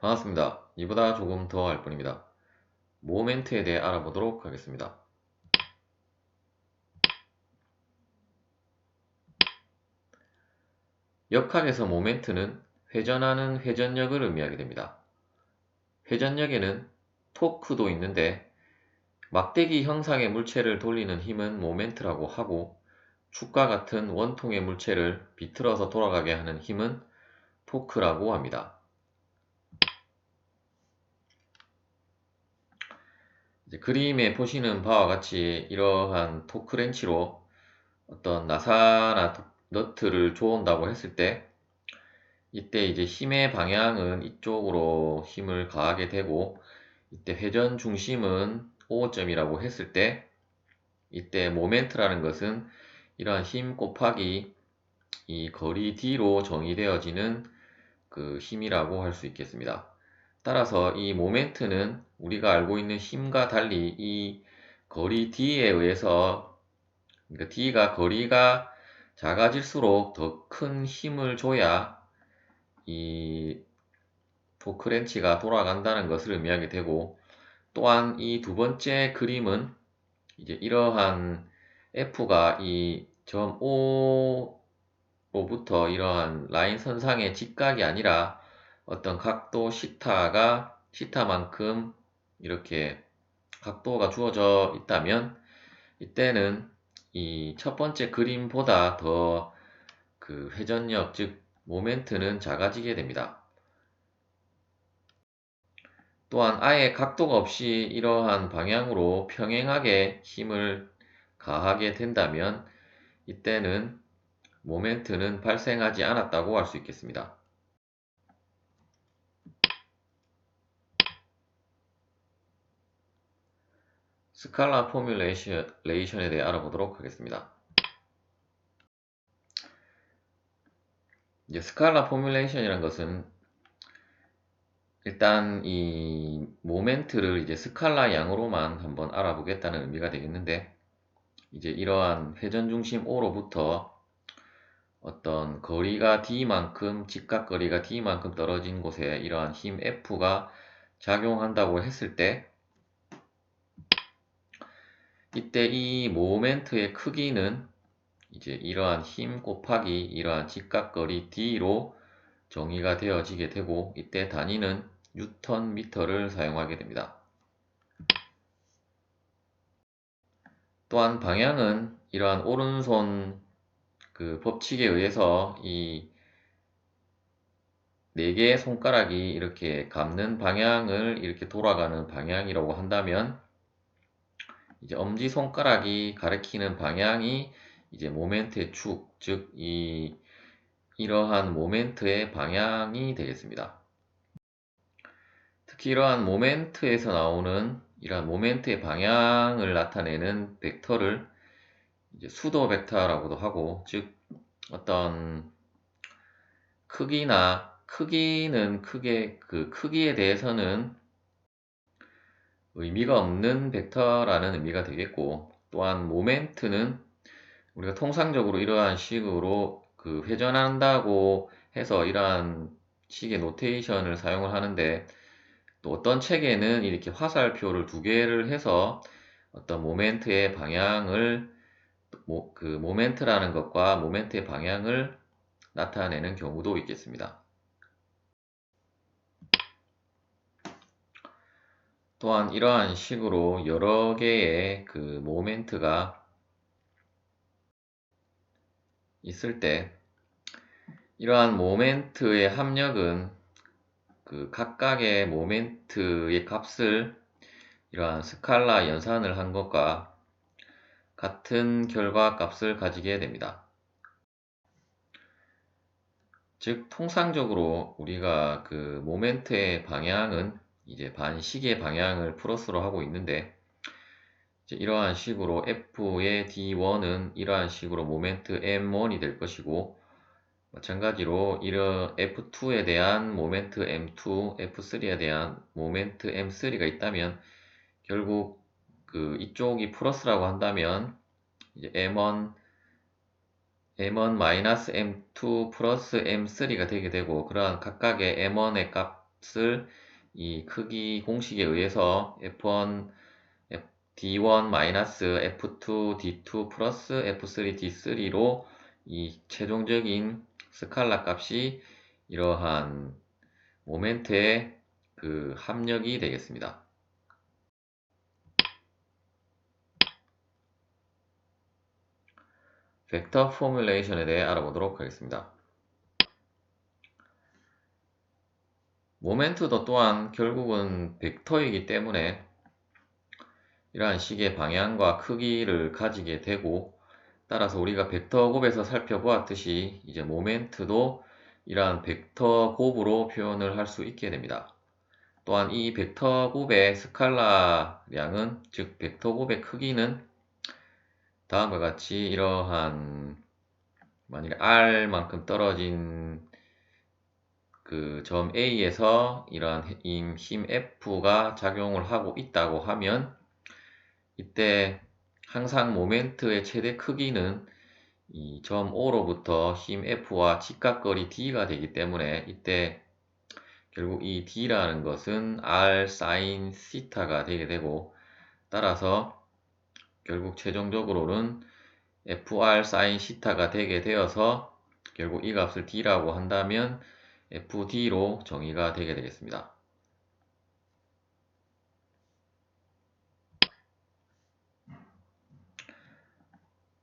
반갑습니다. 이보다 조금 더 할 뿐입니다. 모멘트에 대해 알아보도록 하겠습니다. 역학에서 모멘트는 회전하는 회전력을 의미하게 됩니다. 회전력에는 토크도 있는데 막대기 형상의 물체를 돌리는 힘은 모멘트라고 하고 축과 같은 원통의 물체를 비틀어서 돌아가게 하는 힘은 토크라고 합니다. 그림에 보시는 바와 같이 이러한 토크 렌치로 어떤 나사나 너트를 조은다고 했을 때 이때 이제 힘의 방향은 이쪽으로 힘을 가하게 되고 이때 회전 중심은 O점이라고 했을 때 이때 모멘트라는 것은 이러한 힘 곱하기 이 거리 D로 정의되어지는 그 힘이라고 할 수 있겠습니다. 따라서 이 모멘트는 우리가 알고 있는 힘과 달리 이 거리 D에 의해서 그러니까 D가 거리가 작아질수록 더 큰 힘을 줘야 이 토크렌치가 돌아간다는 것을 의미하게 되고 또한 이 두 번째 그림은 이제 이러한 F가 이 점 O로부터 이러한 라인 선상의 직각이 아니라 어떤 각도 시타만큼 이렇게 각도가 주어져 있다면 이때는 이 첫 번째 그림보다 더 그 회전력 즉 모멘트는 작아지게 됩니다. 또한 아예 각도가 없이 이러한 방향으로 평행하게 힘을 가하게 된다면 이때는 모멘트는 발생하지 않았다고 할 수 있겠습니다. 스칼라 포뮬레이션에 대해 알아보도록 하겠습니다. 이제 스칼라 포뮬레이션이라는 것은 일단 이 모멘트를 이제 스칼라 양으로만 한번 알아보겠다는 의미가 되겠는데 이제 이러한 회전 중심 O로부터 어떤 거리가 D만큼 직각거리가 D만큼 떨어진 곳에 이러한 힘 F가 작용한다고 했을 때 이때 이 모멘트의 크기는 이제 이러한 힘 곱하기 이러한 직각거리 D로 정의가 되어지게 되고 이때 단위는 뉴턴 미터를 사용하게 됩니다. 또한 방향은 이러한 오른손 그 법칙에 의해서 이 4개의 손가락이 이렇게 감는 방향을 이렇게 돌아가는 방향이라고 한다면 이제 엄지손가락이 가리키는 방향이 이제 모멘트의 축, 즉 이러한 모멘트의 방향이 되겠습니다. 특히 이러한 모멘트에서 나오는 이러한 모멘트의 방향을 나타내는 벡터를 이제 수도 벡터라고도 하고, 즉 어떤 크기는 크게 그 크기에 대해서는 의미가 없는 벡터라는 의미가 되겠고, 또한 모멘트는 우리가 통상적으로 이러한 식으로 그 회전한다고 해서 이러한 식의 노테이션을 사용을 하는데 또 어떤 책에는 이렇게 화살표를 2개를 해서 어떤 모멘트의 방향을 그 모멘트라는 것과 모멘트의 방향을 나타내는 경우도 있겠습니다. 또한 이러한 식으로 여러 개의 그 모멘트가 있을 때 이러한 모멘트의 합력은 그 각각의 모멘트의 값을 이러한 스칼라 연산을 한 것과 같은 결과 값을 가지게 됩니다. 즉 통상적으로 우리가 그 모멘트의 방향은 이제 반시계 방향을 플러스로 하고 있는데 이제 이러한 식으로 F의 D1은 이러한 식으로 모멘트 M1이 될 것이고 마찬가지로 이런 F2에 대한 모멘트 M2, F3에 대한 모멘트 M3가 있다면 결국 그 이쪽이 플러스라고 한다면 이제 M1 마이너스 M2 플러스 M3가 되게 되고 그러한 각각의 M1의 값 값을 이 크기 공식에 의해서 F1 D1 마이너스 F2 D2 플러스 F3 D3로 이 최종적인 스칼라 값이 이러한 모멘트의 그 합력이 되겠습니다. 벡터 포뮬레이션에 대해 알아보도록 하겠습니다. 모멘트도 또한 결국은 벡터이기 때문에 이러한 식의 방향과 크기를 가지게 되고, 따라서 우리가 벡터 곱에서 살펴보았듯이 이제 모멘트도 이러한 벡터 곱으로 표현을 할 수 있게 됩니다. 또한 이 벡터 곱의 스칼라량은, 즉 벡터 곱의 크기는 다음과 같이 이러한 만약에 R만큼 떨어진 그 점 A에서 이러한 힘 F가 작용을 하고 있다고 하면, 이때 항상 모멘트의 최대 크기는 이 점 O로부터 힘 F와 직각거리 D가 되기 때문에, 이때 결국 이 D라는 것은 R sin θ가 되게 되고, 따라서 결국 최종적으로는 FR sin θ가 되게 되어서 결국 이 값을 D라고 한다면 FD로 정의가 되게 되겠습니다.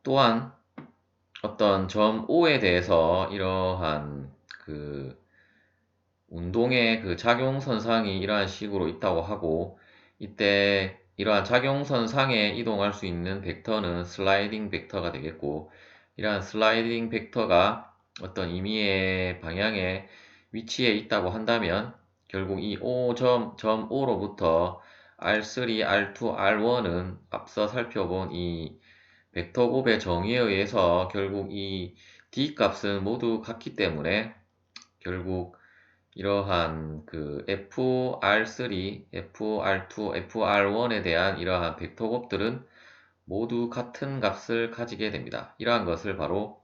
또한 어떤 점 O에 대해서 이러한 그 운동의 그 작용선상이 이러한 식으로 있다고 하고, 이때 이러한 작용선상에 이동할 수 있는 벡터는 슬라이딩 벡터가 되겠고, 이러한 슬라이딩 벡터가 어떤 임의의 방향에 위치해 있다고 한다면 결국 이 점 O로부터 R3, R2, R1은 앞서 살펴본 이 벡터 곱의 정의에 의해서 결국 이 D 값은 모두 같기 때문에 결국 이러한 그 FR3, FR2, FR1에 대한 이러한 벡터 곱들은 모두 같은 값을 가지게 됩니다. 이러한 것을 바로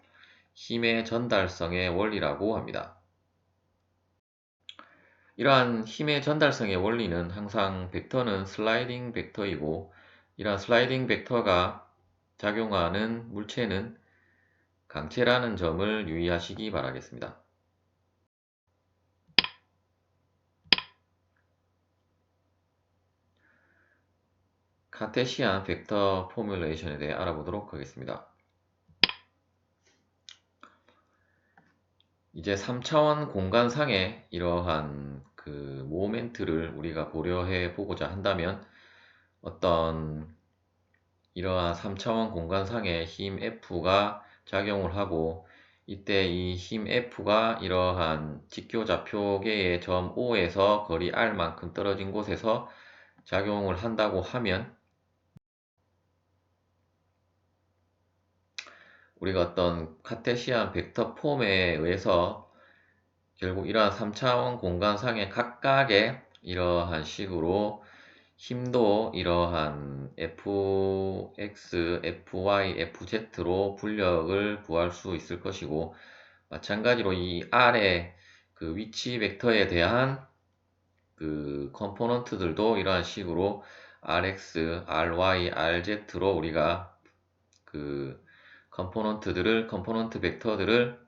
힘의 전달성의 원리라고 합니다. 이러한 힘의 전달성의 원리는 항상 벡터는 슬라이딩 벡터이고, 이러한 슬라이딩 벡터가 작용하는 물체는 강체라는 점을 유의하시기 바라겠습니다. 카테시안 벡터 포뮬레이션에 대해 알아보도록 하겠습니다. 이제 3차원 공간상의 이러한 그 모멘트를 우리가 고려해 보고자 한다면, 어떤 이러한 3차원 공간상의 힘 F가 작용을 하고, 이때 이 힘 F가 이러한 직교좌표계의 점 O에서 거리 R만큼 떨어진 곳에서 작용을 한다고 하면, 우리가 어떤 카테시안 벡터 폼에 의해서 결국 이러한 3차원 공간상의 각각의 이러한 식으로 힘도 이러한 fx, fy, fz로 분력을 구할 수 있을 것이고, 마찬가지로 이 R의 그 위치 벡터에 대한 그 컴포넌트들도 이러한 식으로 rx, ry, rz로 우리가 그 컴포넌트 벡터들을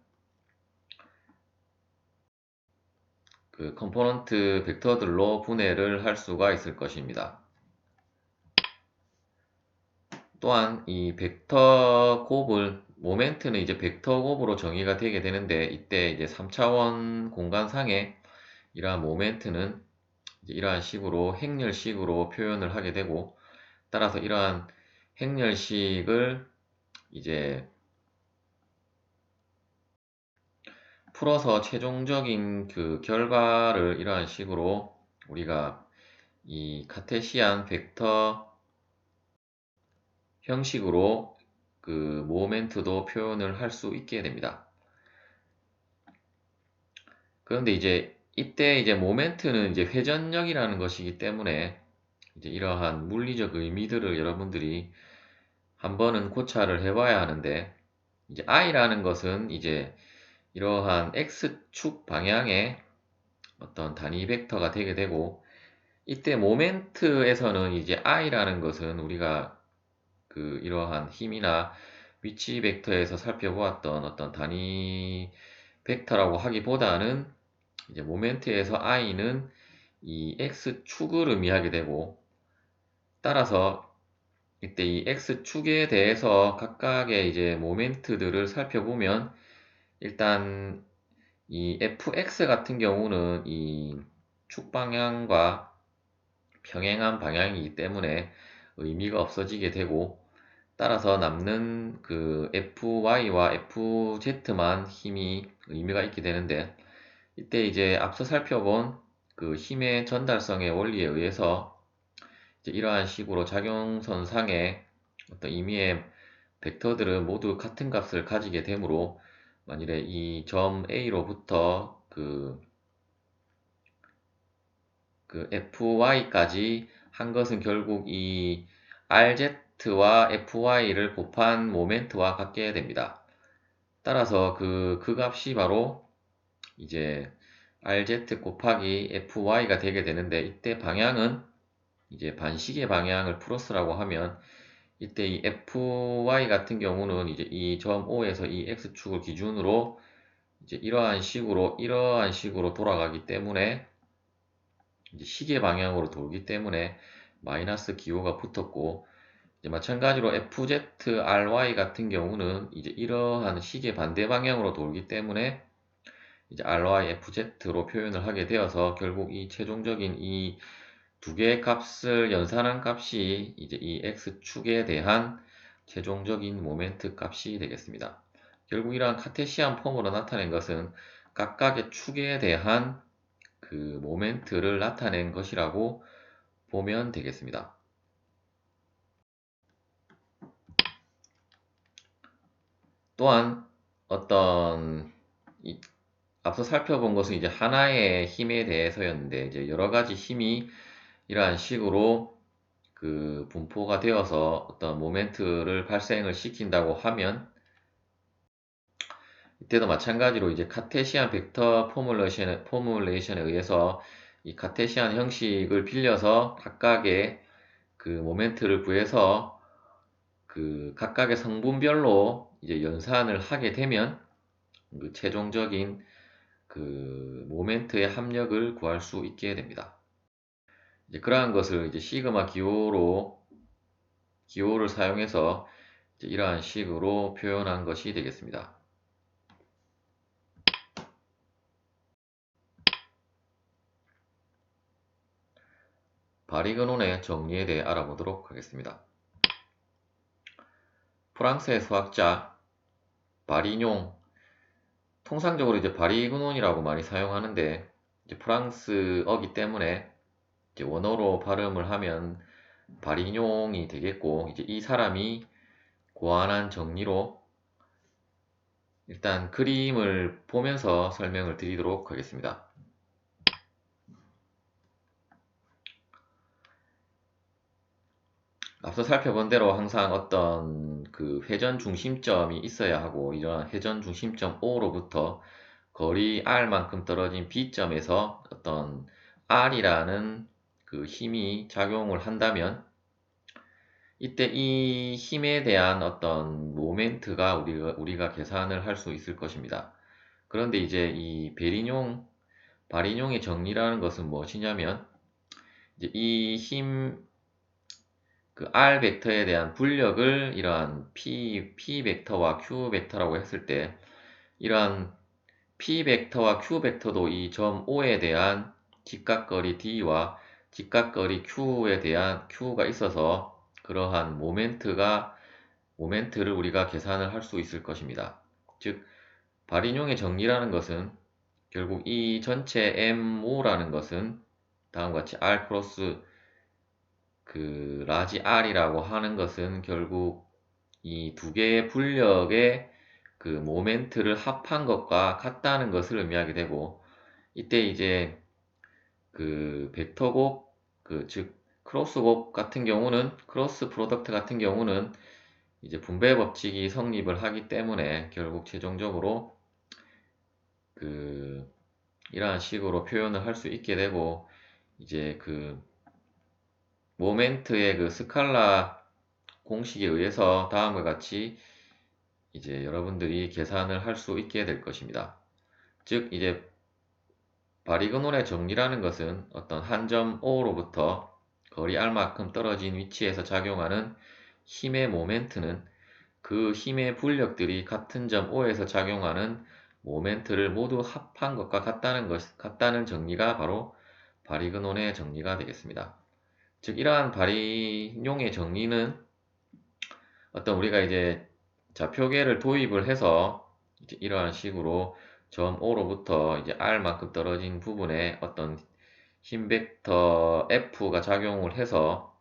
그 컴포넌트 벡터들로 분해를 할 수가 있을 것입니다. 또한 이 벡터 곱을, 모멘트는 이제 벡터 곱으로 정의가 되게 되는데, 이때 이제 3차원 공간상에 이러한 모멘트는 이제 이러한 식으로 행렬식으로 표현을 하게 되고, 따라서 이러한 행렬식을 이제 풀어서 최종적인 그 결과를 이러한 식으로 우리가 이 카테시안 벡터 형식으로 그 모멘트도 표현을 할 수 있게 됩니다. 그런데 이제 이때 이제 모멘트는 이제 회전력이라는 것이기 때문에 이제 이러한 물리적 의미들을 여러분들이 한 번은 고찰을 해봐야 하는데, 이제 I라는 것은 이제 이러한 X축 방향의 어떤 단위 벡터가 되게 되고, 이때 모멘트에서는 이제 i라는 것은 우리가 이러한 힘이나 위치 벡터에서 살펴보았던 어떤 단위 벡터라고 하기보다는 이제 모멘트에서 i는 이 x축을 의미하게 되고, 따라서 이때 이 x축에 대해서 각각의 이제 모멘트들을 살펴보면, 일단 이 fx 같은 경우는 이 축 방향과 평행한 방향이기 때문에 의미가 없어지게 되고, 따라서 남는 fy와 fz만 힘이 의미가 있게 되는데, 이때 이제 앞서 살펴본 힘의 전달성의 원리에 의해서 이제 이러한 식으로 작용선상의 어떤 임의의 벡터들은 모두 같은 값을 가지게 되므로, 만일에 이 점 A로부터 fy까지 한 것은 결국 이 rz와 fy를 곱한 모멘트와 같게 됩니다. 따라서 그 값이 바로 이제 rz 곱하기 fy가 되게 되는데, 이때 방향은 이제 반시계 방향을 플러스라고 하면, 이때 이 fy 같은 경우는 이제 이 점 O에서 이 x축을 기준으로 이제 이러한 식으로 돌아가기 때문에, 이제 시계 방향으로 돌기 때문에 마이너스 기호가 붙었고, 이제 마찬가지로 FZRY 같은 경우는 이제 이러한 시계 반대 방향으로 돌기 때문에 이제 RY, FZ로 표현을 하게 되어서, 결국 이 최종적인 이 두 개의 값을 연산한 값이 이제 이 X축에 대한 최종적인 모멘트 값이 되겠습니다. 결국 이러한 카테시안 폼으로 나타낸 것은 각각의 축에 대한 모멘트를 나타낸 것이라고 보면 되겠습니다. 또한 앞서 살펴본 것은 이제 하나의 힘에 대해서였는데, 이제 여러 가지 힘이 이러한 식으로 분포가 되어서 어떤 모멘트를 발생을 시킨다고 하면, 이때도 마찬가지로 이제 카테시안 벡터 포뮬레이션에 의해서 이 카테시안 형식을 빌려서 각각의 모멘트를 구해서 각각의 성분별로 이제 연산을 하게 되면 최종적인 모멘트의 합력을 구할 수 있게 됩니다. 이제 그러한 것을 이제 시그마 기호를 사용해서 이제 이러한 식으로 표현한 것이 되겠습니다. 바리그논의 정리에 대해 알아보도록 하겠습니다. 프랑스의 수학자 바리뇽, 통상적으로 이제 바리그논이라고 많이 사용하는데, 이제 프랑스어기 때문에 이제 원어로 발음을 하면 바리뇽이 되겠고, 이제 이 사람이 고안한 정리로 일단 그림을 보면서 설명을 드리도록 하겠습니다. 앞서 살펴본 대로 항상 어떤 회전 중심점이 있어야 하고, 이러한 회전 중심점 O로부터 거리 R만큼 떨어진 B점에서 어떤 R이라는 힘이 작용을 한다면, 이때 이 힘에 대한 어떤 모멘트가 우리가 계산을 할 수 있을 것입니다. 그런데 이제 이 바리뇽의 정리라는 것은 무엇이냐면, 이제 이 힘, R 벡터에 대한 분력을 이러한 P 벡터와 Q 벡터라고 했을 때, 이러한 P 벡터와 Q 벡터도 이 점 O에 대한 직각거리 D와 직각거리 Q에 대한 Q가 있어서 그러한 모멘트를 우리가 계산을 할 수 있을 것입니다. 즉, 바리뇽의 정리라는 것은 결국 이 전체 MO라는 것은 다음과 같이 R 크로스 라지 R이라고 하는 것은 결국 이 두 개의 분력의 모멘트를 합한 것과 같다는 것을 의미하게 되고, 이때 이제 벡터곱, 즉 크로스곱 같은 경우는, 크로스 프로덕트 같은 경우는 이제 분배 법칙이 성립을 하기 때문에 결국 최종적으로 이러한 식으로 표현을 할 수 있게 되고, 이제 그 모멘트의 그 스칼라 공식에 의해서 다음과 같이 이제 여러분들이 계산을 할 수 있게 될 것입니다. 즉 이제 바리그논의 정리라는 것은 어떤 한 점 O로부터 거리 R만큼 떨어진 위치에서 작용하는 힘의 모멘트는 그 힘의 분력들이 같은 점 O에서 작용하는 모멘트를 모두 합한 것과 같다는 정리가 바로 바리그논의 정리가 되겠습니다. 즉 이러한 바리뇽의 정리는 어떤 우리가 이제 좌표계를 도입을 해서 이제 이러한 식으로 점 O로부터 이제 R만큼 떨어진 부분에 어떤 힘 벡터 F가 작용을 해서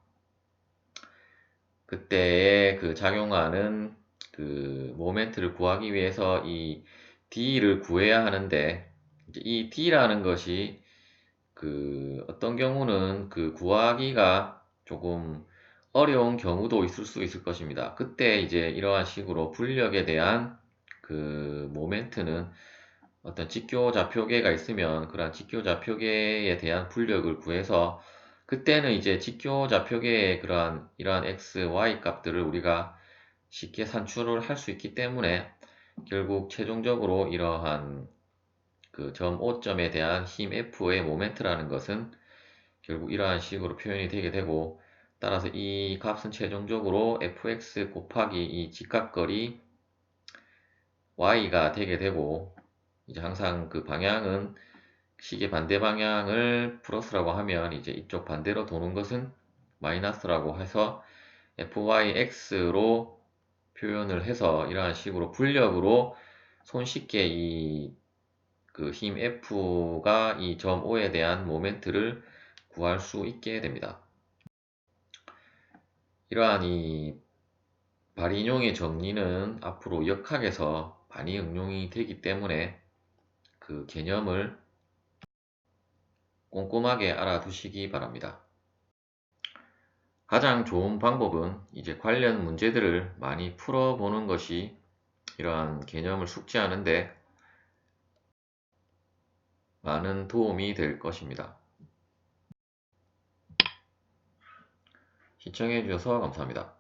그때에 그 작용하는 그 모멘트를 구하기 위해서 이 D를 구해야 하는데, 이제 이 D라는 것이 그 어떤 경우는 그 구하기가 조금 어려운 경우도 있을 수 있을 것입니다. 그때 이제 이러한 식으로 분력에 대한 그 모멘트는 어떤 직교 좌표계가 있으면 그러한 직교 좌표계에 대한 분력을 구해서 그때는 이제 직교 좌표계의 그러한 이러한 x, y 값들을 우리가 쉽게 산출을 할 수 있기 때문에 결국 최종적으로 이러한 그 점 O점에 대한 힘 F의 모멘트라는 것은 결국 이러한 식으로 표현이 되게 되고, 따라서 이 값은 최종적으로 fx 곱하기 이 직각거리 y가 되게 되고, 이제 항상 그 방향은 시계 반대 방향을 플러스라고 하면 이제 이쪽 반대로 도는 것은 마이너스라고 해서 fyx로 표현을 해서 이러한 식으로 분력으로 손쉽게 이 그 힘 F가 이 점 O에 대한 모멘트를 구할 수 있게 됩니다. 이러한 이 발인용의 정리는 앞으로 역학에서 많이 응용이 되기 때문에 그 개념을 꼼꼼하게 알아두시기 바랍니다. 가장 좋은 방법은 이제 관련 문제들을 많이 풀어보는 것이 이러한 개념을 숙지하는데 많은 도움이 될 것입니다. 시청해 주셔서 감사합니다.